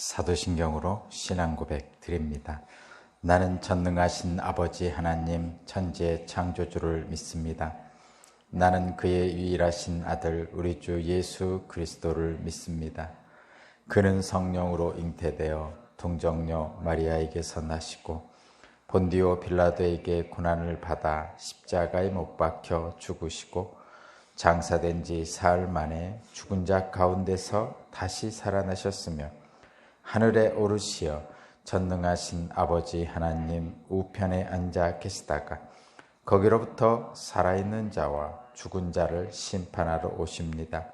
사도신경으로 신앙 고백 드립니다. 나는 전능하신 아버지 하나님 천지의 창조주를 믿습니다. 나는 그의 유일하신 아들 우리 주 예수 그리스도를 믿습니다. 그는 성령으로 잉태되어 동정녀 마리아에게서 나시고 본디오 빌라도에게 고난을 받아 십자가에 못 박혀 죽으시고 장사된 지 사흘 만에 죽은 자 가운데서 다시 살아나셨으며 하늘에 오르시어 전능하신 아버지 하나님 우편에 앉아 계시다가 거기로부터 살아있는 자와 죽은 자를 심판하러 오십니다.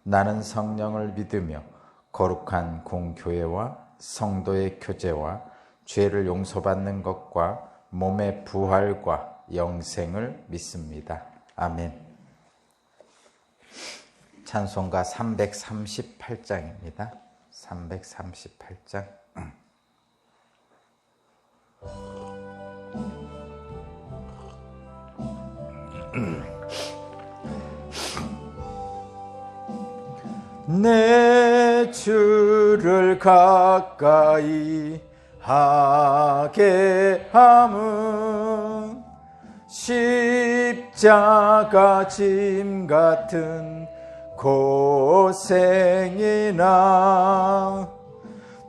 나는 성령을 믿으며 거룩한 공교회와 성도의 교제와 죄를 용서받는 것과 몸의 부활과 영생을 믿습니다. 아멘. 찬송가 338장입니다. 338장. 내 주를 가까이 하게 함은 십자가 짐 같은 고생이나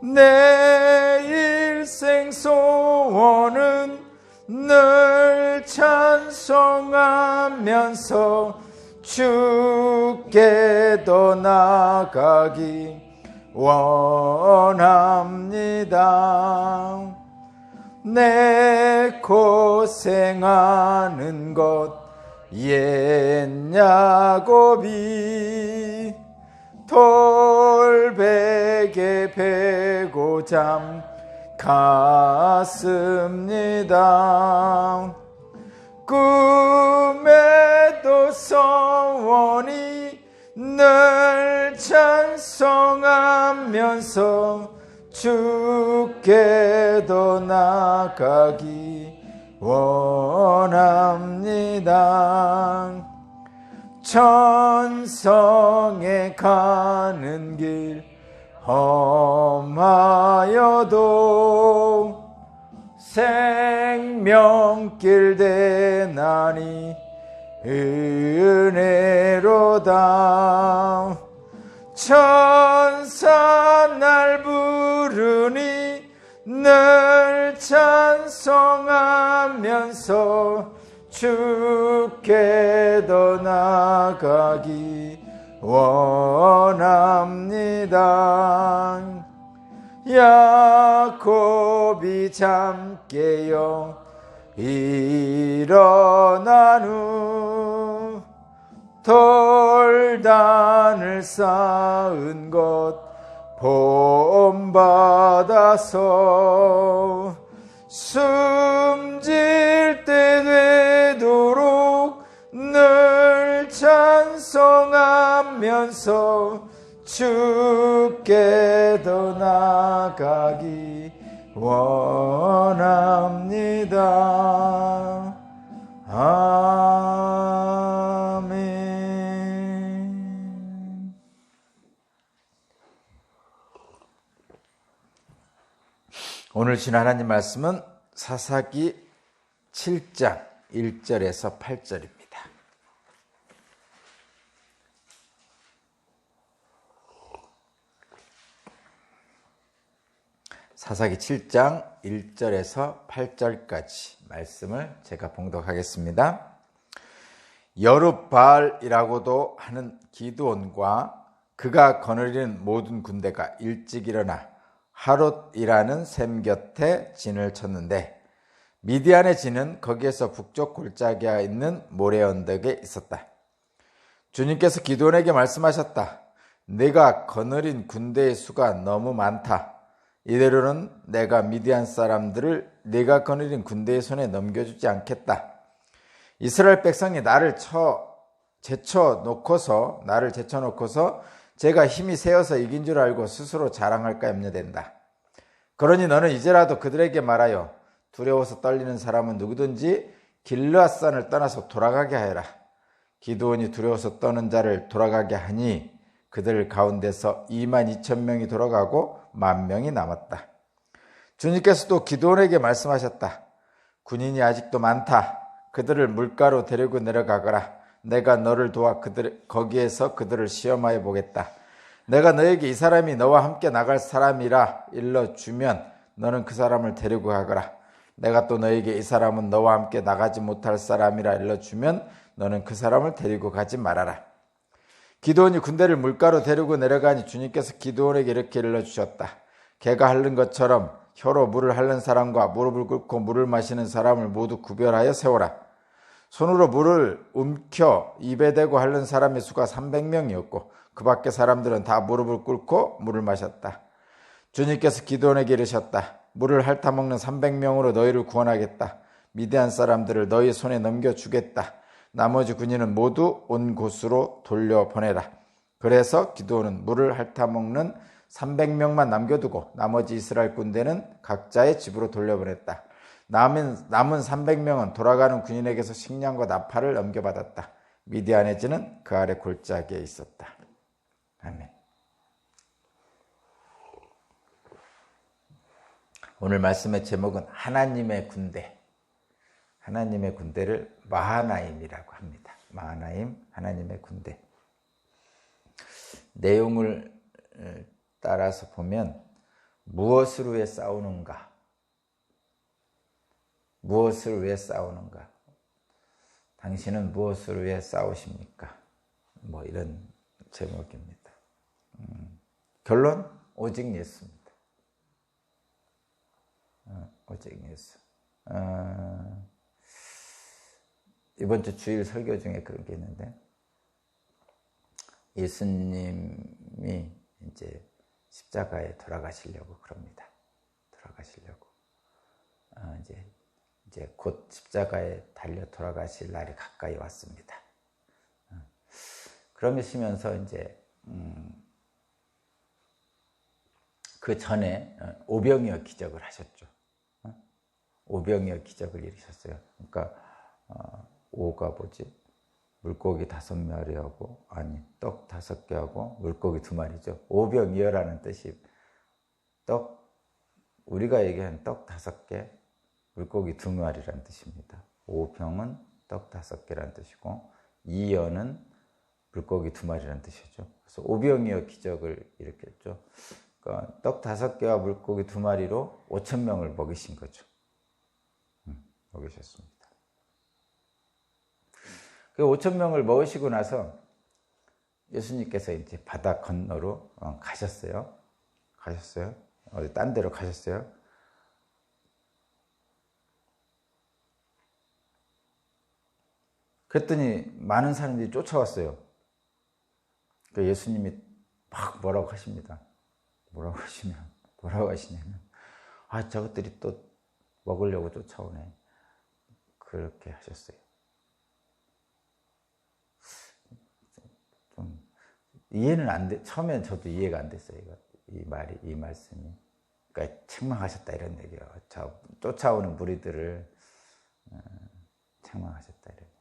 내 일생 소원은 늘 찬송하면서 주께도 나가기 원합니다. 내 고생하는 것 옛 야곱이 돌베개 베고 잠 갔습니다. 꿈에도 소원이 늘 찬송하면서 주께도 나가기 원합니다. 천성에 가는 길 험하여도 생명길 대나니 은혜로다. 천사 날 부르니 늘 찬송하면서 주께도 나가기 원합니다. 야곱이 잠 깨어 일어난 후 돌단을 쌓은 것 본받아서 숨질 때 되도록 늘 찬송하면서 주께도 나가기 원합니다. 아멘. 오늘 신 하나님 말씀은 사사기 7장 1절에서 8절입니다. 사사기 7장 1절에서 8절까지 말씀을 제가 봉독하겠습니다. 여룹바알이라고도 하는 기드온과 그가 거느리는 모든 군대가 일찍 일어나 하롯이라는 샘 곁에 진을 쳤는데 미디안의 진은 거기에서 북쪽 골짜기에 있는 모래 언덕에 있었다. 주님께서 기드온에게 말씀하셨다. 네가 거느린 군대의 수가 너무 많다. 이대로는 내가 미디안 사람들을 네가 거느린 군대의 손에 넘겨주지 않겠다. 이스라엘 백성이 나를 제쳐놓고서 제가 힘이 세어서 이긴 줄 알고 스스로 자랑할까 염려된다. 그러니 너는 이제라도 그들에게 말하여 두려워서 떨리는 사람은 누구든지 길르앗산을 떠나서 돌아가게 하여라. 기드온이 두려워서 떠는 자를 돌아가게 하니 그들 가운데서 22,000명이 돌아가고 10,000명이 남았다. 주님께서도 기드온에게 말씀하셨다. 군인이 아직도 많다. 그들을 물가로 데리고 내려가거라. 내가 너를 도와 거기에서 그들을 시험하여 보겠다. 내가 너에게 이 사람이 너와 함께 나갈 사람이라 일러주면 너는 그 사람을 데리고 가거라. 내가 또 너에게 이 사람은 너와 함께 나가지 못할 사람이라 일러주면 너는 그 사람을 데리고 가지 말아라. 기드온이 군대를 물가로 데리고 내려가니 주님께서 기드온에게 이렇게 일러주셨다. 개가 핥는 것처럼 혀로 물을 핥는 사람과 무릎을 꿇고 물을 마시는 사람을 모두 구별하여 세워라. 손으로 물을 움켜 입에 대고 핥는 사람의 수가 300명이었고 그 밖의 사람들은 다 무릎을 꿇고 물을 마셨다. 주님께서 기드온에게 이르셨다. 물을 핥아먹는 300명으로 너희를 구원하겠다. 미디안 사람들을 너희 손에 넘겨주겠다. 나머지 군인은 모두 온 곳으로 돌려보내라. 그래서 기드온은 물을 핥아먹는 300명만 남겨두고 나머지 이스라엘 군대는 각자의 집으로 돌려보냈다. 남은 300명은 돌아가는 군인에게서 식량과 나팔을 넘겨받았다. 미디안의 진은 그 아래 골짜기에 있었다. 아멘. 오늘 말씀의 제목은 하나님의 군대. 하나님의 군대를 마하나임이라고 합니다. 마하나임, 하나님의 군대. 내용을 따라서 보면 무엇을 위해 싸우는가? 무엇을 위해 싸우는가? 당신은 무엇을 위해 싸우십니까? 뭐 이런 제목입니다. 결론? 오직 예수입니다. 오직 예수. 이번 주 주일 설교 중에 그런 게 있는데 예수님이 이제 십자가에 돌아가시려고 그럽니다. 돌아가시려고. 이제 곧 십자가에 달려 돌아가실 날이 가까이 왔습니다. 그러시면서 이제 그 전에 오병이어 기적을 하셨죠. 오병이어 기적을 이루셨어요. 그러니까 오가 뭐지? 물고기 5마리하고 떡 5개하고 물고기 2마리죠. 오병이어라는 뜻이 우리가 얘기하는 떡 5개, 물고기 2마리라는 뜻입니다. 오병은 떡 5개라는 뜻이고 이어는 물고기 2마리라는 뜻이죠. 그래서 오병이어 기적을 일으켰죠. 그러니까 떡 5개와 물고기 2마리로 5,000명을 먹이신 거죠. 먹이셨습니다. 그 5,000명을 먹으시고 나서 예수님께서 이제 바다 건너로 가셨어요. 어디 딴 데로 가셨어요. 그랬더니 많은 사람들이 쫓아왔어요. 그 예수님이 막 뭐라고 하십니다. 뭐라고 하시냐면 저것들이 또 먹으려고 쫓아오네. 그렇게 하셨어요. 좀 이해는 안 돼. 처음엔 저도 이해가 안 됐어요. 이 말씀이. 그러니까 책망하셨다 이런 얘기예요. 쫓아오는 무리들을 책망하셨다 이런.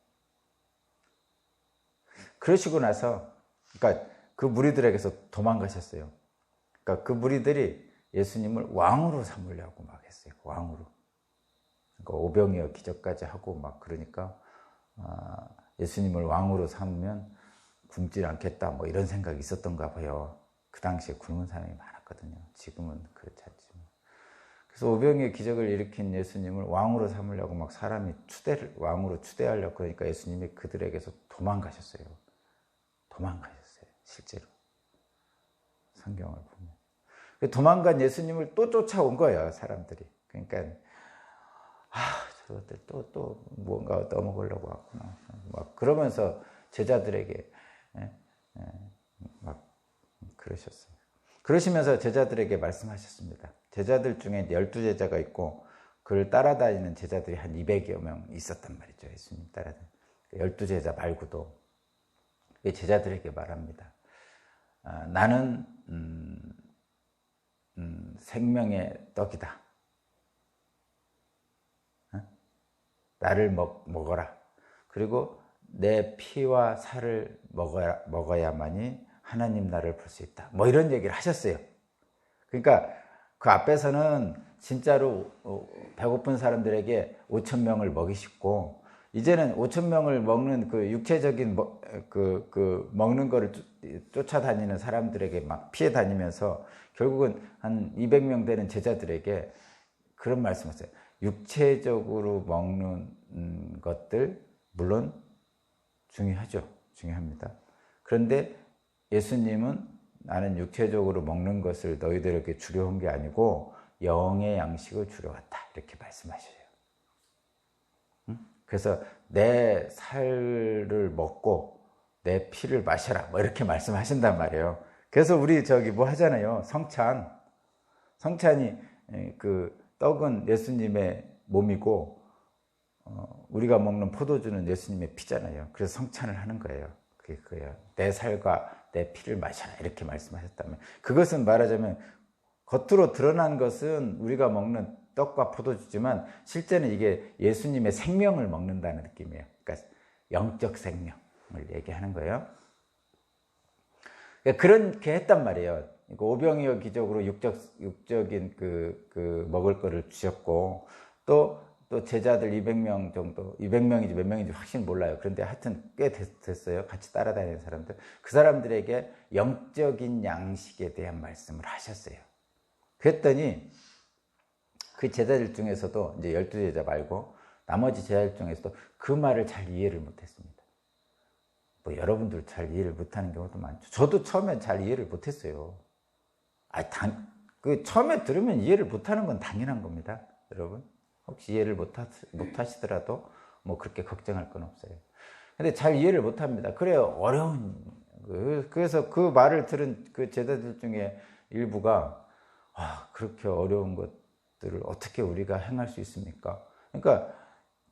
그러시고 나서, 그러니까 그 무리들에게서 도망가셨어요. 그러니까 그 무리들이 예수님을 왕으로 삼으려고 막 했어요. 왕으로. 그러니까 오병이어 기적까지 하고 막 그러니까 예수님을 왕으로 삼으면 굶지 않겠다 뭐 이런 생각이 있었던가 봐요. 그 당시에 굶은 사람이 많았거든요. 지금은 그렇지 않지만. 그래서 오병이어 기적을 일으킨 예수님을 왕으로 삼으려고 막 사람이 왕으로 추대하려고 그러니까 예수님이 그들에게서 도망가셨어요. 실제로. 성경을 보면. 도망간 예수님을 또 쫓아온 거예요, 사람들이. 그러니까 저것들 또 뭔가 떠먹으려고 왔구나. 막 그러면서 제자들에게 막 그러셨어요. 그러시면서 제자들에게 말씀하셨습니다. 제자들 중에 12제자가 있고 그를 따라다니는 제자들이 한 200여 명 있었단 말이죠. 예수님 따라다니는 12제자 말고도 제자들에게 말합니다. 나는 생명의 떡이다. 나를 먹어라. 그리고 내 피와 살을 먹어야만이 하나님 나라를 볼 수 있다. 뭐 이런 얘기를 하셨어요. 그러니까 그 앞에서는 진짜로 배고픈 사람들에게 5천 명을 먹이시고, 이제는 5천 명을 먹는 그 육체적인 먹는 거를 쫓아다니는 사람들에게 막 피해 다니면서 결국은 한 200명 되는 제자들에게 그런 말씀을 했어요. 육체적으로 먹는 것들 물론 중요하죠. 중요합니다. 그런데 예수님은 나는 육체적으로 먹는 것을 너희들에게 주려 한 게 아니고 영의 양식을 주려 왔다. 이렇게 말씀하셔요. 그래서 내 살을 먹고 내 피를 마셔라. 뭐 이렇게 말씀하신단 말이에요. 그래서 우리 뭐 하잖아요. 성찬이 그 떡은 예수님의 몸이고 우리가 먹는 포도주는 예수님의 피잖아요. 그래서 성찬을 하는 거예요. 그게 그거예요. 내 살과 내 피를 마셔라. 이렇게 말씀하셨다면, 그것은 말하자면 겉으로 드러난 것은 우리가 먹는 떡과 포도주지만 실제는 이게 예수님의 생명을 먹는다는 느낌이에요. 그러니까 영적 생명을 얘기하는 거예요. 그러니까 그렇게 했단 말이에요. 오병이어 기적으로 육적인 먹을 거를 주셨고, 또 제자들 200명 정도, 200명인지 몇 명인지 확실히 몰라요. 그런데 하여튼 꽤 됐어요. 같이 따라다니는 사람들. 그 사람들에게 영적인 양식에 대한 말씀을 하셨어요. 그랬더니 그 제자들 중에서도 이제 12제자 말고 나머지 제자들 중에서도 그 말을 잘 이해를 못했습니다. 뭐 여러분들 잘 이해를 못하는 경우도 많죠. 저도 처음엔 잘 이해를 못했어요. 처음에 들으면 이해를 못하는 건 당연한 겁니다, 여러분. 혹시 이해를 못하시더라도 뭐 그렇게 걱정할 건 없어요. 근데 잘 이해를 못합니다. 그래요, 어려운. 그래서 그 말을 들은 그 제자들 중에 일부가 그렇게 어려운 것들을 어떻게 우리가 행할 수 있습니까? 그러니까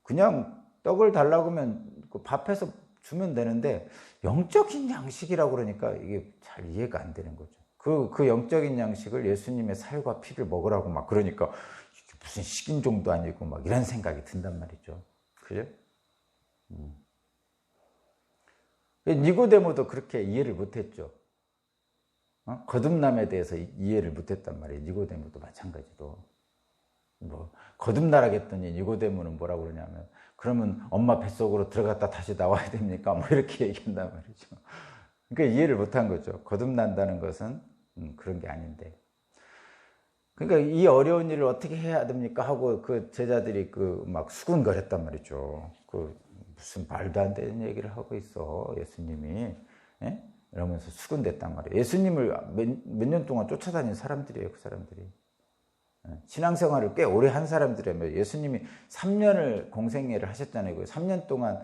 그냥 떡을 달라고 하면 그 밥해서 주면 되는데 영적인 양식이라고 그러니까 이게 잘 이해가 안 되는 거죠. 그 영적인 양식을 예수님의 살과 피를 먹으라고 막 그러니까 무슨 식인종도 아니고 막 이런 생각이 든단 말이죠. 그죠? 니고데모도 그렇게 이해를 못했죠. 거듭남에 대해서 이해를 못했단 말이에요. 니고데모도 마찬가지로. 뭐 거듭나라겠더니 니고데모는 뭐라고 그러냐면, 그러면 엄마 뱃속으로 들어갔다 다시 나와야 됩니까? 뭐 이렇게 얘기한단 말이죠. 그러니까 이해를 못한 거죠. 거듭난다는 것은 그런 게 아닌데. 그러니까 이 어려운 일을 어떻게 해야 됩니까? 하고 그 제자들이 막 수군거렸단 말이죠. 무슨 말도 안 되는 얘기를 하고 있어, 예수님이. 예? 이러면서 수군댔단 말이에요. 예수님을 몇 년 동안 쫓아다닌 사람들이에요, 그 사람들이. 신앙생활을 꽤 오래 한 사람들이에요. 예수님이 3년을 공생애를 하셨잖아요. 3년 동안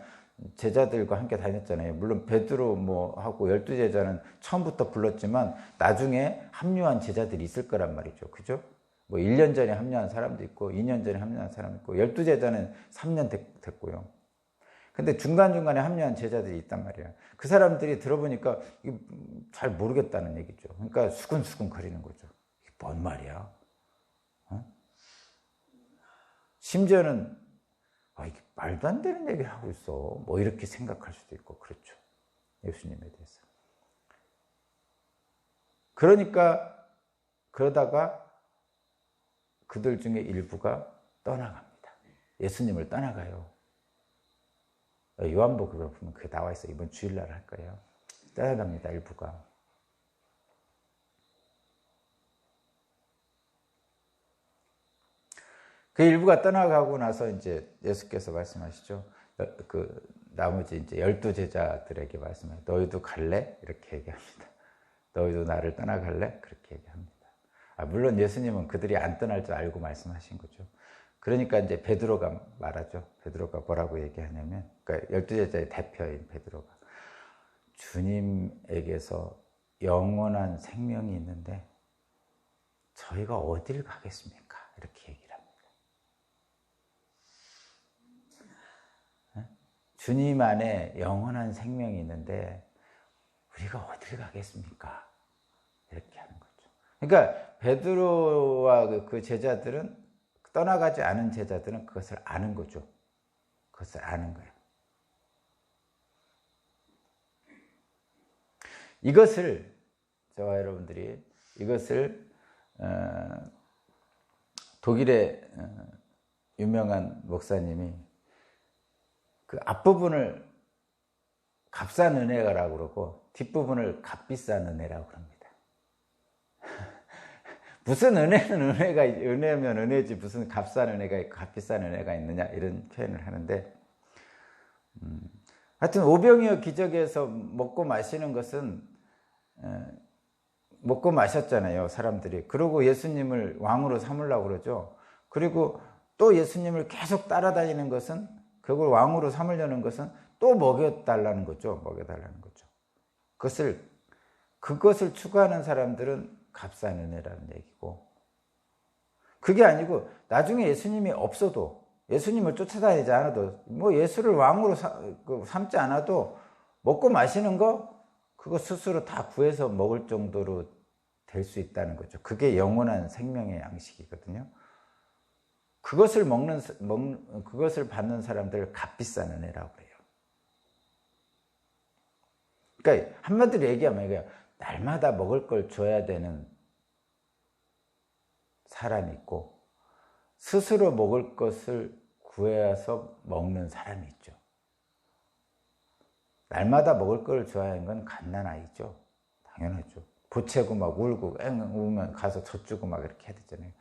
제자들과 함께 다녔잖아요. 물론 베드로 하고 12제자는 처음부터 불렀지만 나중에 합류한 제자들이 있을 거란 말이죠. 그죠? 1년 전에 합류한 사람도 있고 2년 전에 합류한 사람도 있고 12제자는 3년 됐고요. 근데 중간중간에 합류한 제자들이 있단 말이에요. 그 사람들이 들어보니까 잘 모르겠다는 얘기죠. 그러니까 수근수근 거리는 거죠. 이게 뭔 말이야? 심지어는 이게 말도 안 되는 얘기를 하고 있어. 뭐 이렇게 생각할 수도 있고 그렇죠. 예수님에 대해서. 그러다가 그들 중에 일부가 떠나갑니다. 예수님을 떠나가요. 요한복음에 보면 그게 나와 있어요. 이번 주일날 할 거예요. 떠나갑니다, 일부가. 그 일부가 떠나가고 나서 이제 예수께서 말씀하시죠. 나머지 이제 12제자들에게 말씀해요. 너희도 갈래? 이렇게 얘기합니다. 너희도 나를 떠나갈래? 그렇게 얘기합니다. 물론 예수님은 그들이 안 떠날 줄 알고 말씀하신 거죠. 그러니까 이제 베드로가 말하죠. 베드로가 뭐라고 얘기하냐면, 그러니까 12제자의 대표인 베드로가 주님에게서 영원한 생명이 있는데 저희가 어딜 가겠습니까? 이렇게 얘기를 합니다. 주님 안에 영원한 생명이 있는데 우리가 어딜 가겠습니까? 이렇게 하는 거죠. 그러니까 베드로와 그 제자들은, 떠나가지 않은 제자들은 그것을 아는 거죠. 그것을 아는 거예요. 이것을 저와 여러분들이 이것을 독일의 유명한 목사님이 그 앞부분을 값싼 은혜라고 그러고 뒷부분을 값비싼 은혜라고 그럽니다. 무슨 은혜면 은혜지 무슨 값싼 은혜가 있고 값비싼 은혜가 있느냐 이런 표현을 하는데 하여튼 오병이어 기적에서 먹고 마시는 것은 먹고 마셨잖아요, 사람들이. 그리고 예수님을 왕으로 삼으려고 그러죠. 그리고 또 예수님을 계속 따라다니는 것은, 그걸 왕으로 삼으려는 것은 또 먹여달라는 거죠. 먹여달라는 거죠. 그것을 추구하는 사람들은 값싼 은혜라는 얘기고, 그게 아니고 나중에 예수님이 없어도, 예수님을 쫓아다니지 않아도, 뭐 예수를 왕으로 삼지 않아도 먹고 마시는 거 그거 스스로 다 구해서 먹을 정도로 될 수 있다는 거죠. 그게 영원한 생명의 양식이거든요. 그것을 그것을 받는 사람들을 값비싼 은혜라고 해요. 그러니까 한마디로 얘기하면 이거예요. 날마다 먹을 걸 줘야 되는 사람이 있고 스스로 먹을 것을 구해서 먹는 사람이 있죠. 날마다 먹을 걸 줘야 하는 건 갓난아이죠. 당연하죠. 보채고 막 울고 울면 가서 젖주고 막 이렇게 해야 되잖아요.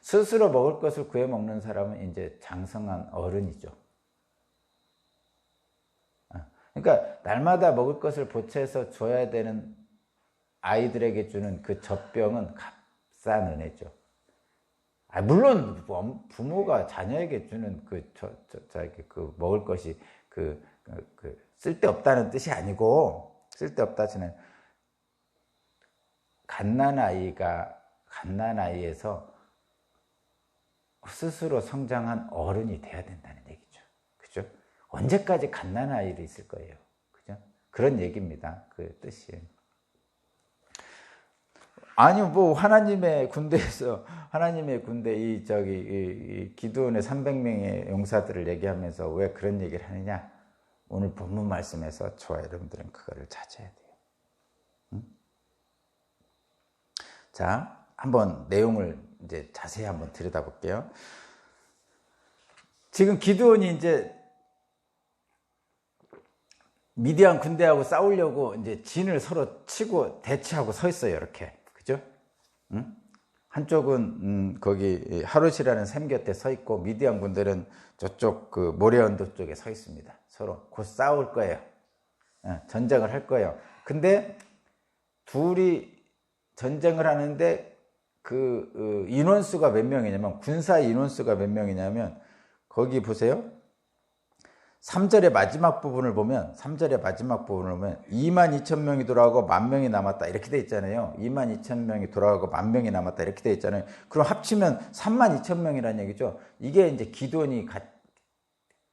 스스로 먹을 것을 구해 먹는 사람은 이제 장성한 어른이죠. 그러니까 날마다 먹을 것을 보채서 줘야 되는 아이들에게 주는 그 젖병은 값싼 은혜죠. 물론 부모가 자녀에게 주는 그 먹을 것이 쓸데없다는 뜻이 아니고, 쓸데없다지는 갓난아이에서 스스로 성장한 어른이 돼야 된다는 얘기죠. 그죠? 언제까지 갓난아이로 있을 거예요. 그죠? 그런 얘기입니다. 그 뜻이. 아니, 뭐, 하나님의 군대, 이 기드온의 300명의 용사들을 얘기하면서 왜 그런 얘기를 하느냐? 오늘 본문 말씀에서 저와 여러분들은 그거를 찾아야 돼요. 자, 한번 내용을 이제 자세히 한번 들여다볼게요. 지금 기드온이 이제 미디안 군대하고 싸우려고 이제 진을 서로 치고 대치하고 서 있어요, 이렇게. 그죠? 한쪽은 거기 하롯이라는 샘 곁에 서 있고 미디안 군대는 저쪽 그 모래 언덕 쪽에 서 있습니다. 서로 곧 싸울 거예요. 전쟁을 할 거예요. 근데 둘이 전쟁을 하는데 그 인원수가 몇 명이냐면, 군사 인원수가 몇 명이냐면, 거기 보세요. 3절의 마지막 부분을 보면 22,000명이 돌아가고 10,000명이 남았다 이렇게 돼 있잖아요. 22,000명이 돌아가고 10,000명이 남았다 이렇게 돼 있잖아요. 그럼 합치면 32,000명이라는 얘기죠. 이게 이제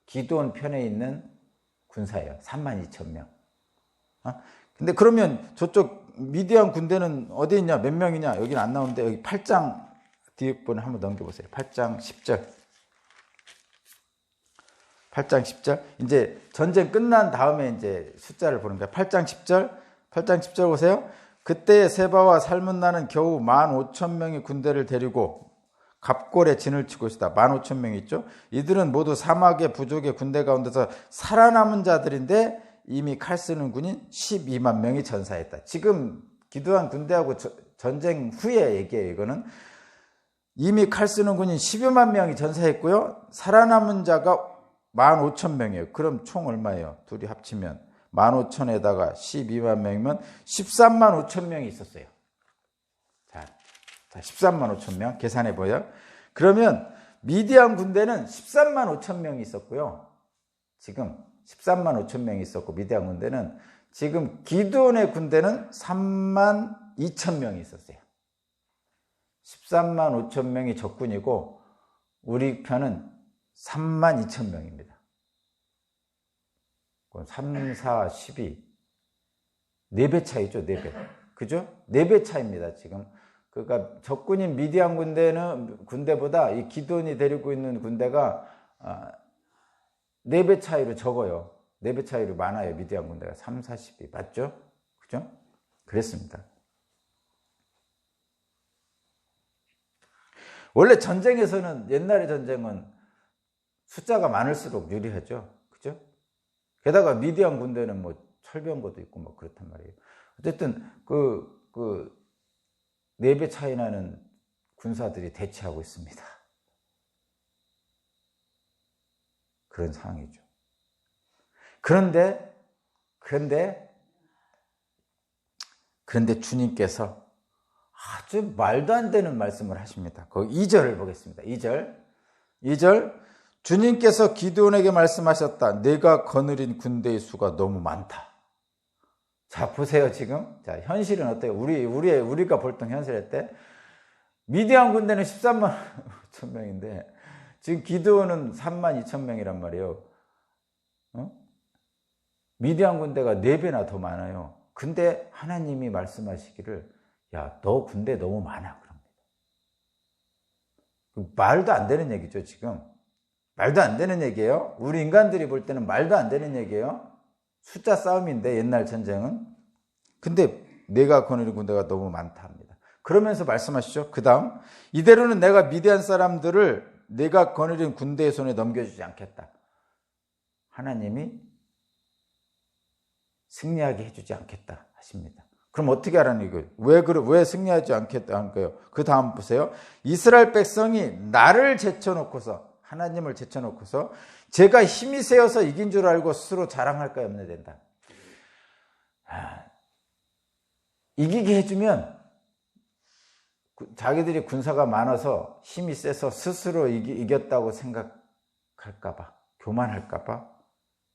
기드온 편에 있는 군사예요. 32,000명. 근데 그러면 저쪽 미디안 군대는 어디 있냐? 몇 명이냐? 여기는 안 나오는데, 여기 8장 뒷부분을 한번 넘겨보세요. 8장 10절. 8장 10절. 이제 전쟁 끝난 다음에 이제 숫자를 보는 거예요. 8장 10절 보세요. 그때 세바와 살문나는 겨우 15,000명의 군대를 데리고 갑골에 진을 치고 있다. 15,000명이 있죠. 이들은 모두 사막의 부족의 군대 가운데서 살아남은 자들인데 이미 칼 쓰는 군인 12만 명이 전사했다. 지금 기드온 군대하고 전쟁 후에 얘기해요. 이거는 이미 칼 쓰는 군인 12만 명이 전사했고요. 살아남은 자가 15,000명이에요. 그럼 총 얼마예요? 둘이 합치면 15,000에다가 12만 명이면 13만 5천 명이 있었어요. 자, 13만 5천 명 계산해 보여. 그러면 미디안 군대는 13만 5천 명이 있었고요. 지금 13만 5천 명이 있었고, 미디안 군대는 지금 기드온의 군대는 3만 2천 명이 있었어요. 13만 5천 명이 적군이고 우리 편은 3만 2천 명입니다. 3, 4, 12 4배 차이죠. 4배. 그죠? 4배 차이입니다. 지금. 그러니까 적군인 미디안 군대보다 이 기드온이 데리고 있는 군대가 4배 차이로 적어요. 4배 차이로 많아요. 미디안 군대가 3, 4, 12 맞죠? 그죠? 그랬습니다. 원래 전쟁에서는, 옛날의 전쟁은 숫자가 많을수록 유리하죠. 그죠? 게다가 미디안 군대는 뭐 철병거도 있고 뭐 그렇단 말이에요. 어쨌든 그 4배 차이 나는 군사들이 대치하고 있습니다. 그런 상황이죠. 그런데 주님께서 아주 말도 안 되는 말씀을 하십니다. 그 2절을 보겠습니다. 2절 주님께서 기드온에게 말씀하셨다. 내가 거느린 군대의 수가 너무 많다. 자, 보세요, 지금. 자, 현실은 어때요? 우리가 보통 현실할 때, 미디안 군대는 13만 5천 명인데, 지금 기드온은 3만 2천 명이란 말이에요. 미디안 군대가 4배나 더 많아요. 근데 하나님이 말씀하시기를, 야, 너 군대 너무 많아. 그럽니다. 말도 안 되는 얘기죠, 지금. 말도 안 되는 얘기예요. 우리 인간들이 볼 때는 말도 안 되는 얘기예요. 숫자 싸움인데, 옛날 전쟁은. 근데 내가 거느린 군대가 너무 많다 합니다. 그러면서 말씀하시죠. 그 다음, 이대로는 내가 미디안 사람들을 내가 거느린 군대의 손에 넘겨주지 않겠다. 하나님이 승리하게 해주지 않겠다 하십니다. 그럼 어떻게 하라는 이거예요? 왜 승리하지 않겠다 하는 거예요? 그 다음 보세요. 이스라엘 백성이 나를 제쳐놓고서, 하나님을 제쳐놓고서 제가 힘이 세어서 이긴 줄 알고 스스로 자랑할까 염려 된다. 이기게 해주면 자기들이 군사가 많아서 힘이 세서 스스로 이겼다고 생각할까봐, 교만할까봐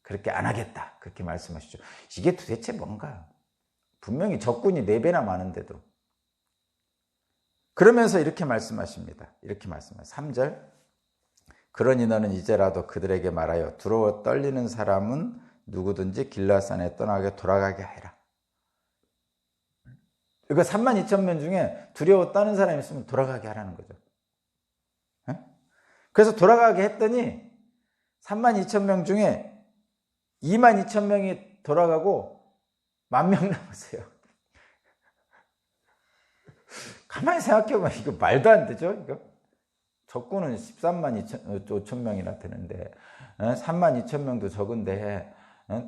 그렇게 안 하겠다. 그렇게 말씀하시죠. 이게 도대체 뭔가? 분명히 적군이 4배나 많은데도. 그러면서 이렇게 말씀하십니다. 3절. 그러니 너는 이제라도 그들에게 말하여 두려워 떨리는 사람은 누구든지 길라산에 떠나게 돌아가게 하라. 이거 3만 2천 명 중에 두려워 떠는 사람이 있으면 돌아가게 하라는 거죠. 그래서 돌아가게 했더니 3만 2천 명 중에 2만 2천 명이 돌아가고 10,000명 남았어요. 가만히 생각해보면 이거 말도 안 되죠. 이거 적군은 13만 5천 명이나 되는데 3만 2천 명도 적은데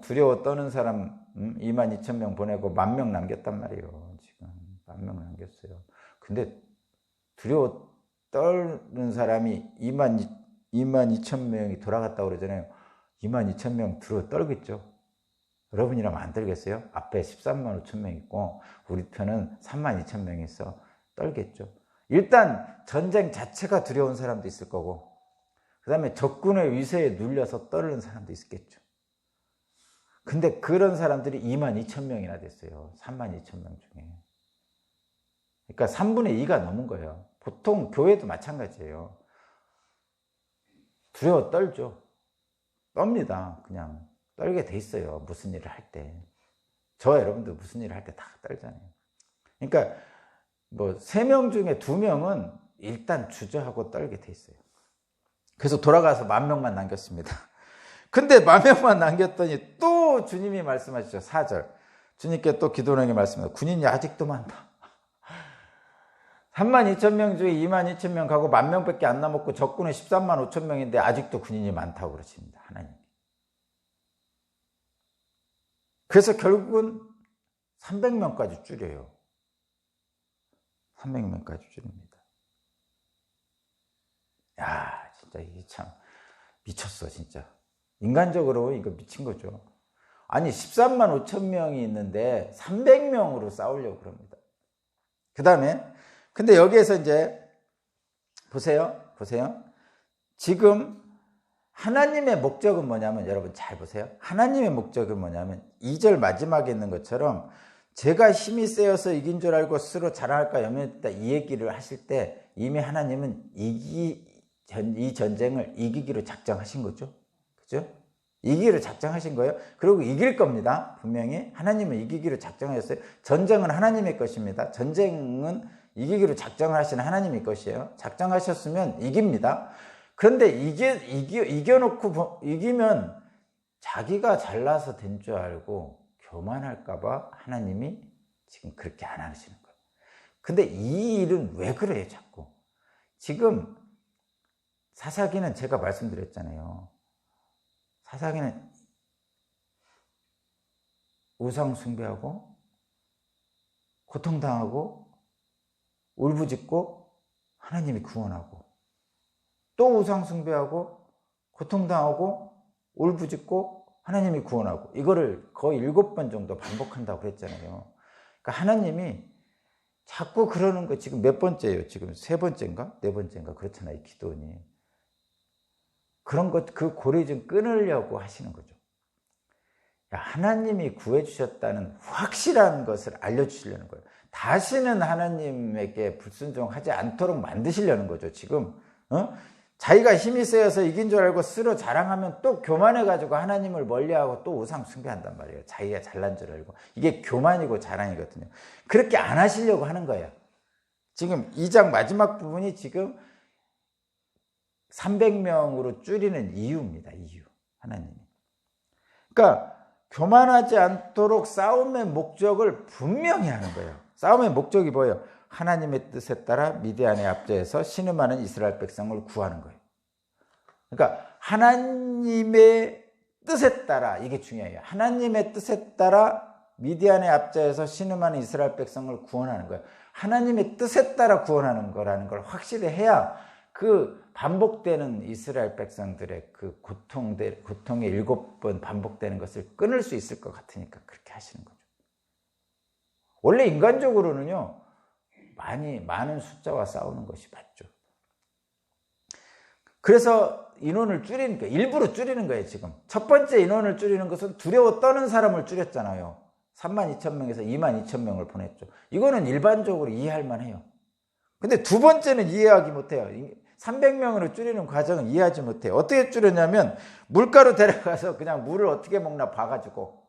두려워 떠는 사람 2만 2천 명 보내고 10,000명 남겼단 말이에요. 지금 10,000명 남겼어요. 근데 두려워 떠는 사람이 2만 2천 명이 돌아갔다고 그러잖아요. 2만 2천 명 두려워 떨겠죠. 여러분이라면 안 떨겠어요? 앞에 13만 5천 명 있고 우리 편은 3만 2천 명이 있어. 떨겠죠. 일단 전쟁 자체가 두려운 사람도 있을 거고, 그 다음에 적군의 위세에 눌려서 떨는 사람도 있겠죠. 근데 그런 사람들이 2만 2천 명이나 됐어요. 3만 2천 명 중에. 그러니까 3분의 2가 넘은 거예요. 보통 교회도 마찬가지예요. 두려워 떨죠. 떱니다. 그냥 떨게 돼 있어요. 무슨 일을 할 때. 저 여러분들 무슨 일을 할 때 다 떨잖아요. 그러니까 뭐 3명 중에 2명은 일단 주저하고 떨게 돼 있어요. 그래서 돌아가서 10,000명만 남겼습니다. 근데 10,000명만 남겼더니 또 주님이 말씀하시죠. 4절. 주님께 또 기도원에게 말씀하시죠. 군인이 아직도 많다. 3만 2천 명 중에 2만 2천 명 가고 10,000명밖에 안 남았고 적군은 13만 5천 명인데 아직도 군인이 많다고 그러십니다. 하나님. 그래서 결국은 300명까지 줄여요. 300명까지 줄입니다. 야, 진짜 이게 참 미쳤어, 진짜. 인간적으로 이거 미친 거죠. 아니, 13만 5천 명이 있는데 300명으로 싸우려고 그럽니다. 그 다음에, 근데 여기에서 이제, 보세요. 지금 하나님의 목적은 뭐냐면, 여러분 잘 보세요. 하나님의 목적은 뭐냐면, 2절 마지막에 있는 것처럼, 제가 힘이 세어서 이긴 줄 알고 스스로 자랑할까 염려했다 이 얘기를 하실 때 이미 하나님은 이 전쟁을 이기기로 작정하신 거죠. 그죠? 이기기로 작정하신 거예요. 그리고 이길 겁니다. 분명히 하나님은 이기기로 작정하셨어요. 전쟁은 하나님의 것입니다. 전쟁은 이기기로 작정하시는 하나님의 것이에요. 작정하셨으면 이깁니다. 그런데 이겨놓고 이기면 자기가 잘나서 된 줄 알고 교만할까봐 하나님이 지금 그렇게 안 하시는 거예요. 근데 이 일은 왜 그래요, 자꾸? 지금 사사기는 제가 말씀드렸잖아요. 사사기는 우상 숭배하고 고통당하고 울부짖고 하나님이 구원하고, 또 우상 숭배하고 고통당하고 울부짖고 하나님이 구원하고, 이거를 거의 7번 정도 반복한다고 그랬잖아요. 그러니까 하나님이 자꾸 그러는 거 지금 몇 번째예요? 지금 3번째인가? 4번째인가? 그렇잖아요, 기도원이. 그런 것, 그 고리 좀 끊으려고 하시는 거죠. 하나님이 구해주셨다는 확실한 것을 알려주시려는 거예요. 다시는 하나님에게 불순종하지 않도록 만드시려는 거죠, 지금. 자기가 힘이 세여서 이긴 줄 알고 스스로 자랑하면 또 교만해가지고 하나님을 멀리하고 또 우상 숭배한단 말이에요. 자기가 잘난 줄 알고. 이게 교만이고 자랑이거든요. 그렇게 안 하시려고 하는 거예요. 지금 2장 마지막 부분이 지금 300명으로 줄이는 이유입니다. 이유. 하나님이. 그러니까 교만하지 않도록 싸움의 목적을 분명히 하는 거예요. 싸움의 목적이 뭐예요? 하나님의 뜻에 따라 미디안의 압제에서 신음하는 이스라엘 백성을 구하는 거예요. 그러니까 하나님의 뜻에 따라, 이게 중요해요. 하나님의 뜻에 따라 미디안의 압제에서 신음하는 이스라엘 백성을 구원하는 거예요. 하나님의 뜻에 따라 구원하는 거라는 걸 확실히 해야 그 반복되는 이스라엘 백성들의 그 고통의 7번 반복되는 것을 끊을 수 있을 것 같으니까 그렇게 하시는 거죠. 원래 인간적으로는요, 많은 숫자와 싸우는 것이 맞죠. 그래서 인원을 줄이는 거예요. 일부러 줄이는 거예요, 지금. 첫 번째 인원을 줄이는 것은 두려워 떠는 사람을 줄였잖아요. 32,000명에서 22,000명을 보냈죠. 이거는 일반적으로 이해할 만해요. 근데 두 번째는 이해하기 못해요. 300명으로 줄이는 과정은 이해하지 못해요. 어떻게 줄였냐면, 물가로 데려가서 그냥 물을 어떻게 먹나 봐가지고,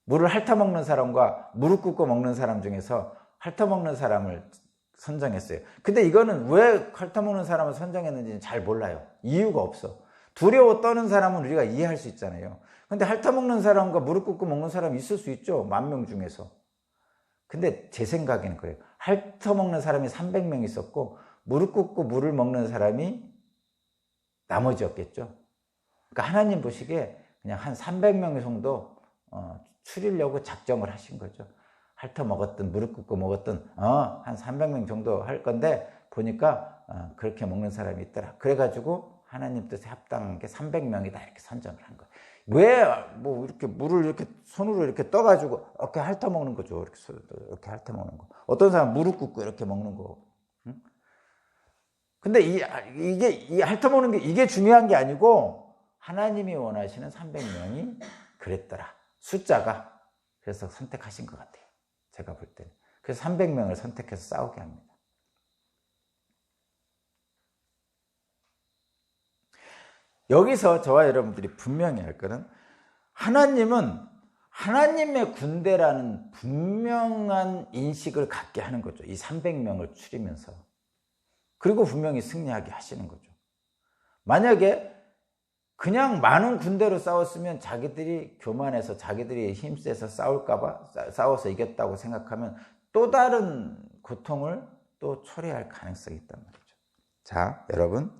물을 핥아먹는 사람과 무릎 꿇고 먹는 사람 중에서 핥아먹는 사람을 선정했어요. 근데 이거는 왜 핥아먹는 사람을 선정했는지는 잘 몰라요. 이유가 없어. 두려워 떠는 사람은 우리가 이해할 수 있잖아요. 근데 핥아먹는 사람과 무릎 꿇고 먹는 사람이 있을 수 있죠. 10,000명 중에서. 근데 제 생각에는 그래요. 핥아먹는 사람이 300명 있었고 무릎 꿇고 물을 먹는 사람이 나머지였겠죠. 그러니까 하나님 보시기에 그냥 한 300명 정도 추리려고 작정을 하신 거죠. 핥아먹었든 무릎 꿇고 먹었든 한 300명 정도 할 건데 보니까 그렇게 먹는 사람이 있더라. 그래가지고 하나님 뜻에 합당한 게 300명이다 이렇게 선정을 한 거예요. 왜 뭐 이렇게 물을 이렇게 손으로 이렇게 떠가지고 이렇게 핥아먹는 거죠. 이렇게 핥아먹는 거. 어떤 사람은 무릎 꿇고 이렇게 먹는 거. 근데 이 핥아먹는 게 이게 중요한 게 아니고 하나님이 원하시는 300명이 그랬더라. 숫자가. 그래서 선택하신 것 같아요. 제가 볼 때는. 그래서 300명을 선택해서 싸우게 합니다. 여기서 저와 여러분들이 분명히 할 것은 하나님은 하나님의 군대라는 분명한 인식을 갖게 하는 거죠. 이 300명을 추리면서. 그리고 분명히 승리하게 하시는 거죠. 만약에 그냥 많은 군대로 싸웠으면 자기들이 교만해서 자기들이 힘세서 싸워서 이겼다고 생각하면 또 다른 고통을 또 초래할 가능성이 있단 말이죠. 자, 여러분.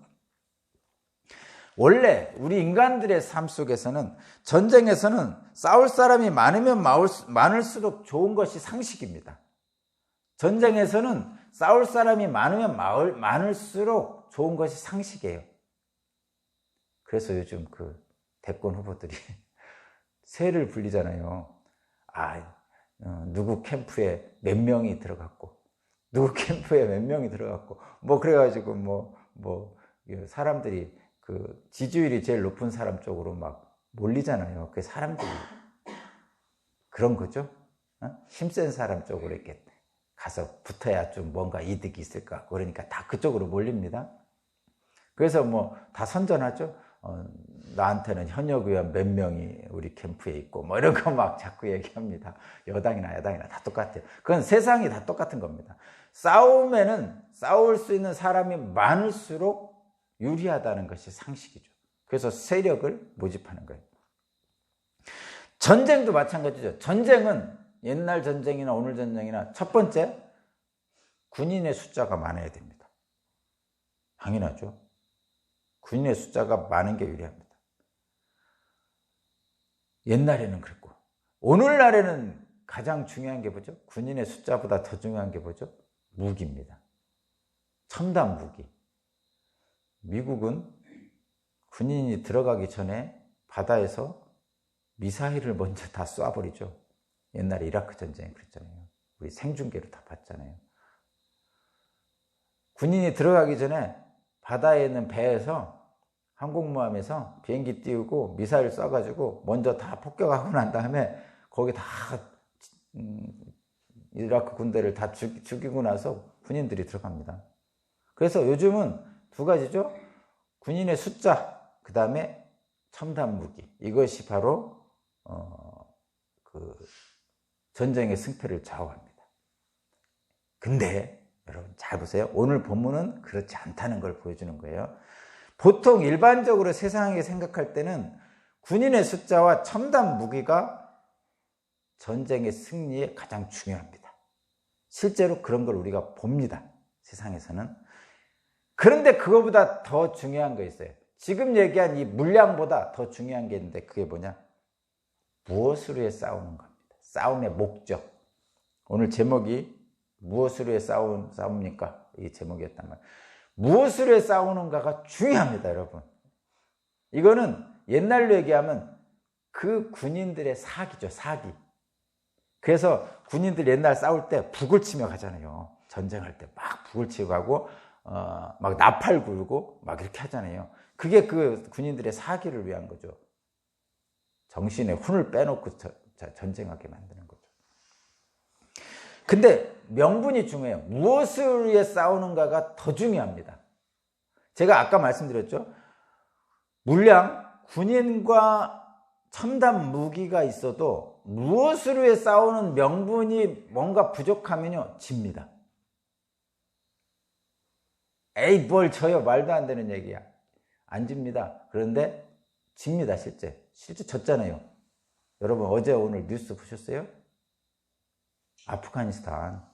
원래 우리 인간들의 삶 속에서는 전쟁에서는 싸울 사람이 많으면 많을수록 좋은 것이 상식입니다. 전쟁에서는 싸울 사람이 많으면 많을수록 좋은 것이 상식이에요. 그래서 요즘 그 대권 후보들이 세를 불리잖아요. 누구 캠프에 몇 명이 들어갔고, 누구 캠프에 몇 명이 들어갔고, 뭐 그래가지고 사람들이 그 지지율이 제일 높은 사람 쪽으로 막 몰리잖아요. 그 사람들이 그런 거죠. 힘센 사람 쪽으로 이렇게 가서 붙어야 좀 뭔가 이득이 있을까. 그러니까 다 그쪽으로 몰립니다. 그래서 뭐 다 선전하죠. 나한테는 현역 의원 몇 명이 우리 캠프에 있고 뭐 이런 거 막 자꾸 얘기합니다. 여당이나 야당이나 다 똑같아요. 그건 세상이 다 똑같은 겁니다. 싸움에는 싸울 수 있는 사람이 많을수록 유리하다는 것이 상식이죠. 그래서 세력을 모집하는 거예요. 전쟁도 마찬가지죠. 전쟁은 옛날 전쟁이나 오늘 전쟁이나 첫 번째, 군인의 숫자가 많아야 됩니다. 당연하죠. 군인의 숫자가 많은 게 유리합니다. 옛날에는 그랬고, 오늘날에는 가장 중요한 게 뭐죠? 군인의 숫자보다 더 중요한 게 뭐죠? 무기입니다. 첨단 무기. 미국은 군인이 들어가기 전에 바다에서 미사일을 먼저 다 쏴버리죠. 옛날에 이라크 전쟁 그랬잖아요. 우리 생중계로 다 봤잖아요. 군인이 들어가기 전에 바다에 있는 배에서, 항공모함에서 비행기 띄우고 미사일 쏴가지고 먼저 다 폭격하고 난 다음에 거기 다 이라크 군대를 다 죽이고 나서 군인들이 들어갑니다. 그래서 요즘은 두 가지죠. 군인의 숫자, 그 다음에 첨단 무기. 이것이 바로 전쟁의 승패를 좌우합니다. 근데 여러분 잘 보세요. 오늘 본문은 그렇지 않다는 걸 보여주는 거예요. 보통 일반적으로 세상에 생각할 때는 군인의 숫자와 첨단 무기가 전쟁의 승리에 가장 중요합니다. 실제로 그런 걸 우리가 봅니다. 세상에서는. 그런데 그거보다 더 중요한 거 있어요. 지금 얘기한 이 물량보다 더 중요한 게 있는데 그게 뭐냐? 무엇으로 해 싸우는 겁니다. 싸움의 목적. 오늘 제목이 무엇으로 해 싸웁니까? 이 제목이었단 말이에요. 무엇으로 해 싸우는가가 중요합니다, 여러분. 이거는 옛날로 얘기하면 그 군인들의 사기죠, 사기. 그래서 군인들 옛날 싸울 때 북을 치며 가잖아요. 전쟁할 때 막 북을 치고 가고 막 나팔 불고 막 이렇게 하잖아요. 그게 그 군인들의 사기를 위한 거죠. 정신에 혼을 빼놓고 전쟁하게 만드는 거죠. 근데 명분이 중요해요. 무엇을 위해 싸우는가가 더 중요합니다. 제가 아까 말씀드렸죠. 물량, 군인과 첨단 무기가 있어도 무엇을 위해 싸우는 명분이 뭔가 부족하면요, 집니다. 에이, 뭘 져요? 말도 안 되는 얘기야. 안 집니다. 그런데 집니다, 실제. 실제 졌잖아요. 여러분, 어제 오늘 뉴스 보셨어요? 아프가니스탄.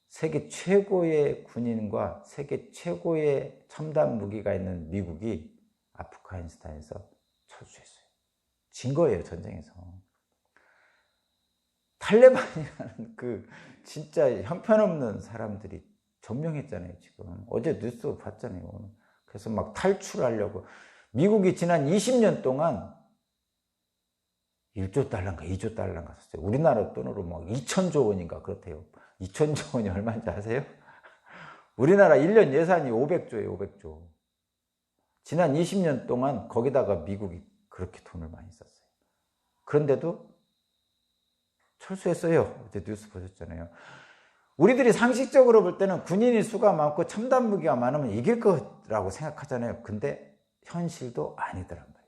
세계 최고의 군인과 세계 최고의 첨단 무기가 있는 미국이 아프가니스탄에서 철수했어요. 진 거예요, 전쟁에서. 탈레반이라는 그 진짜 형편없는 사람들이 점령했잖아요, 지금. 어제 뉴스 봤잖아요. 그래서 막 탈출하려고. 미국이 지난 20년 동안 1조 달러인가 2조 달러인가 썼어요. 우리나라 돈으로 막 2천조 원인가 그렇대요. 2천조 원이 얼마인지 아세요? 우리나라 1년 예산이 500조예요, 500조. 지난 20년 동안 거기다가 미국이 그렇게 돈을 많이 썼어요. 그런데도 철수했어요. 어제 뉴스 보셨잖아요. 우리들이 상식적으로 볼 때는 군인의 수가 많고 첨단 무기가 많으면 이길 거라고 생각하잖아요. 근데 현실도 아니더란 말이죠.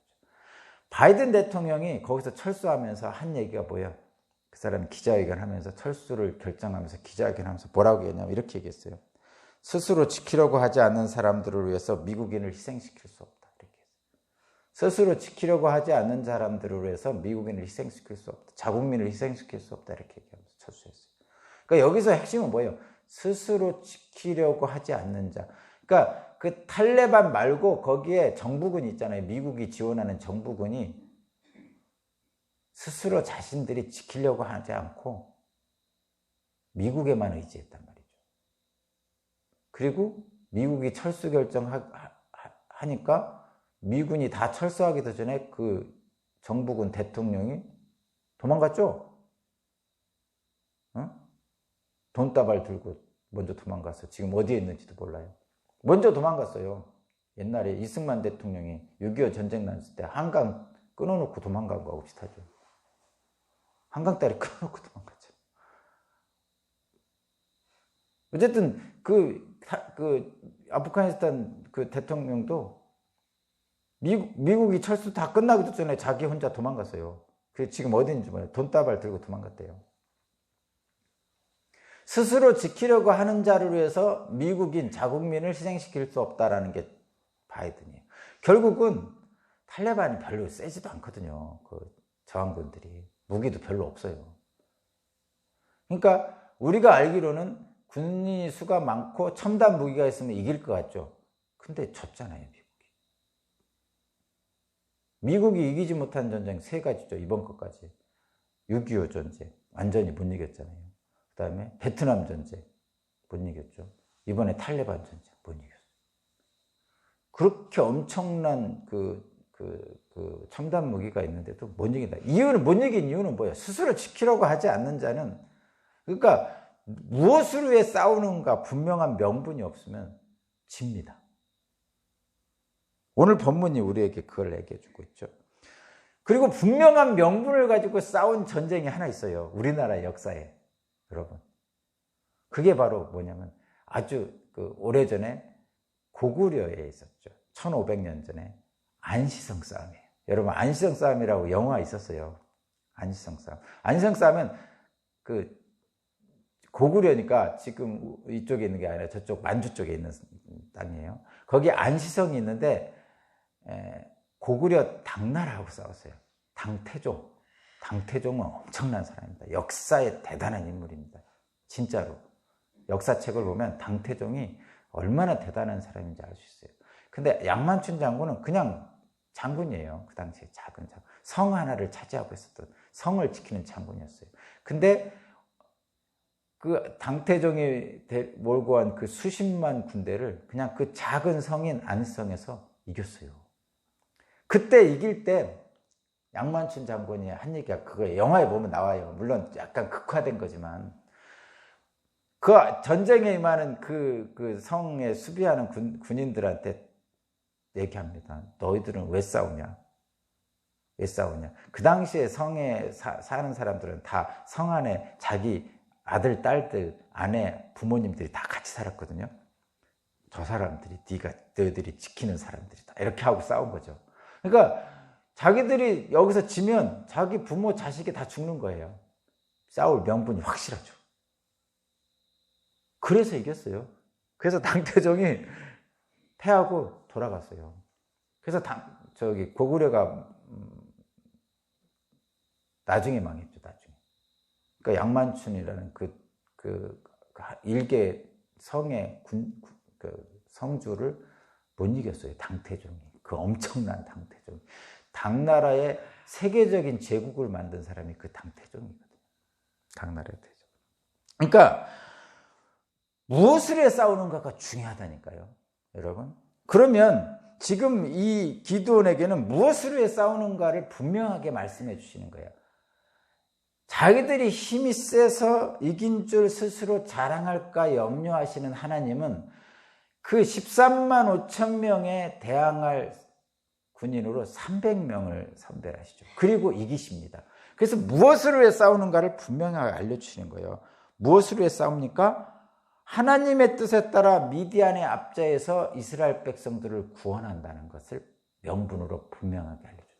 바이든 대통령이 거기서 철수하면서 한 얘기가 뭐예요? 그 사람이 기자회견 하면서 철수를 결정하면서 기자회견 하면서 뭐라고 얘기했냐면 이렇게 얘기했어요. 스스로 지키려고 하지 않는 사람들을 위해서 미국인을 희생시킬 수 없다. 이렇게 했어요. 스스로 지키려고 하지 않는 사람들을 위해서 미국인을 희생시킬 수 없다. 자국민을 희생시킬 수 없다. 이렇게 얘기하면서 철수했어요. 그러니까 여기서 핵심은 뭐예요? 스스로 지키려고 하지 않는 자. 그러니까 그 탈레반 말고 거기에 정부군이 있잖아요. 미국이 지원하는 정부군이 스스로 자신들이 지키려고 하지 않고 미국에만 의지했단 말이죠. 그리고 미국이 철수 결정하니까 미군이 다 철수하기도 전에 그 정부군 대통령이 도망갔죠? 돈다발 들고 먼저 도망갔어. 지금 어디에 있는지도 몰라요. 먼저 도망갔어요. 옛날에 이승만 대통령이 6.25 전쟁 났을 때 한강 끊어놓고 도망간 거하고 비슷하죠. 한강다리 끊어놓고 도망갔죠. 어쨌든 그 아프가니스탄 그 대통령도 미국이 철수 다 끝나기도 전에 자기 혼자 도망갔어요. 그 지금 어디 있는지 몰라요. 돈다발 들고 도망갔대요. 스스로 지키려고 하는 자를 위해서 미국인, 자국민을 희생시킬 수 없다라는 게 바이든이에요. 결국은 탈레반이 별로 세지도 않거든요. 그 저항군들이. 무기도 별로 없어요. 그러니까 우리가 알기로는 군인 수가 많고 첨단 무기가 있으면 이길 것 같죠. 근데 졌잖아요, 미국이. 미국이 이기지 못한 전쟁 3가지죠, 이번 것까지. 6.25 전쟁, 완전히 못 이겼잖아요. 그 다음에 베트남 전쟁, 못 이겼죠. 이번에 탈레반 전쟁, 못 이겼어요. 그렇게 엄청난 첨단 무기가 있는데도 못 이긴다. 못 이긴 이유는 뭐야? 스스로 지키려고 하지 않는 자는, 그러니까 무엇을 위해 싸우는가 분명한 명분이 없으면 집니다. 오늘 본문이 우리에게 그걸 얘기해 주고 있죠. 그리고 분명한 명분을 가지고 싸운 전쟁이 하나 있어요. 우리나라 역사에. 여러분. 그게 바로 뭐냐면 아주 오래전에 고구려에 있었죠. 1500년 전에 안시성 싸움이에요. 여러분, 안시성 싸움이라고 영화 있었어요. 안시성 싸움. 안시성 싸움은 고구려니까 지금 이쪽에 있는 게 아니라 저쪽 만주 쪽에 있는 땅이에요. 거기 안시성이 있는데 고구려 당나라하고 싸웠어요. 당태종. 당태종은 엄청난 사람입니다. 역사의 대단한 인물입니다. 진짜로. 역사책을 보면 당태종이 얼마나 대단한 사람인지 알 수 있어요. 근데 양만춘 장군은 그냥 장군이에요. 그 당시에 작은 장군. 성 하나를 차지하고 있었던, 성을 지키는 장군이었어요. 근데 그 당태종이 몰고 온 그 수십만 군대를 그냥 그 작은 성인 안시성에서 이겼어요. 그때 이길 때 양만춘 장군이 한 얘기가 그거 영화에 보면 나와요. 물론 약간 극화된 거지만 그 전쟁에 임하는 그 성에 수비하는 군인들한테 얘기합니다. 너희들은 왜 싸우냐? 왜 싸우냐? 그 당시에 성에 사는 사람들은 다 성 안에 자기 아들, 딸들, 아내, 부모님들이 다 같이 살았거든요. 저 사람들이 너희들이 지키는 사람들이다. 이렇게 하고 싸운 거죠. 그러니까 자기들이 여기서 지면 자기 부모, 자식이 다 죽는 거예요. 싸울 명분이 확실하죠. 그래서 이겼어요. 그래서 당태종이 패하고 돌아갔어요. 그래서 고구려가 나중에 망했죠. 나중에. 그러니까 양만춘이라는 일개 성의 성주를 못 이겼어요. 당태종이. 그 엄청난 당태종이. 당나라의 세계적인 제국을 만든 사람이 그 당태종이거든요. 당나라의 태종. 그러니까 무엇을 위해 싸우는가가 중요하다니까요. 여러분. 그러면 지금 이 기드온에게는 무엇을 위해 싸우는가를 분명하게 말씀해 주시는 거예요. 자기들이 힘이 세서 이긴 줄 스스로 자랑할까 염려하시는 하나님은 그 13만 5천 명에 대항할 군인으로 300명을 선별하시죠. 그리고 이기십니다. 그래서 무엇을 위해 싸우는가를 분명하게 알려주시는 거예요. 무엇을 위해 싸웁니까? 하나님의 뜻에 따라 미디안의 압제에서 이스라엘 백성들을 구원한다는 것을 명분으로 분명하게 알려주죠.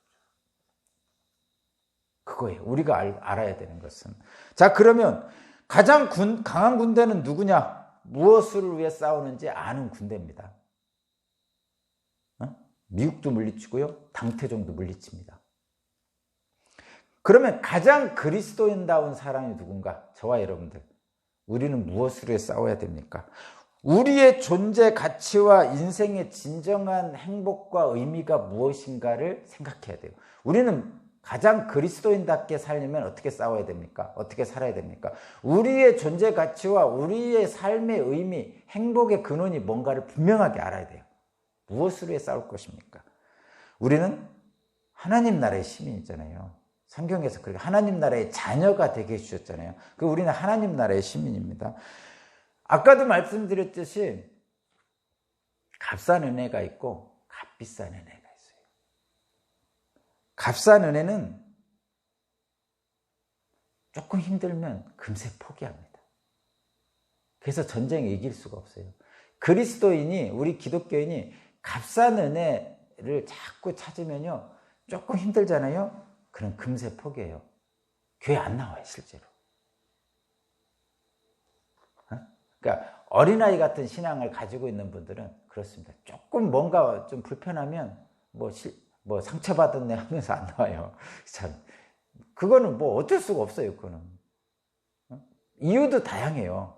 그거예요. 우리가 알아야 되는 것은. 자, 그러면 가장 강한 군대는 누구냐? 무엇을 위해 싸우는지 아는 군대입니다. 미국도 물리치고요. 당태종도 물리칩니다. 그러면 가장 그리스도인다운 사람이 누군가? 저와 여러분들. 우리는 무엇을 위해 싸워야 됩니까? 우리의 존재 가치와 인생의 진정한 행복과 의미가 무엇인가를 생각해야 돼요. 우리는 가장 그리스도인답게 살려면 어떻게 싸워야 됩니까? 어떻게 살아야 됩니까? 우리의 존재 가치와 우리의 삶의 의미, 행복의 근원이 뭔가를 분명하게 알아야 돼요. 무엇을 위해 싸울 것입니까? 우리는 하나님 나라의 시민이잖아요. 성경에서 그렇게 하나님 나라의 자녀가 되게 해주셨잖아요. 우리는 하나님 나라의 시민입니다. 아까도 말씀드렸듯이 값싼 은혜가 있고 값비싼 은혜가 있어요. 값싼 은혜는 조금 힘들면 금세 포기합니다. 그래서 전쟁에 이길 수가 없어요. 그리스도인이, 우리 기독교인이 값싼 은혜를 자꾸 찾으면요, 조금 힘들잖아요. 그럼 금세 포기해요. 교회 안 나와요, 실제로. 그러니까 어린아이 같은 신앙을 가지고 있는 분들은 그렇습니다. 조금 뭔가 좀 불편하면 뭐 상처받았네 하면서 안 나와요. 참 그거는 뭐 어쩔 수가 없어요. 그거는 이유도 다양해요.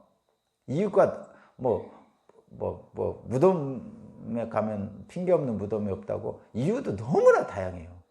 이유가 무덤에 가면 핑계 없는 무덤이 없다고 이유도 너무나 다양해요.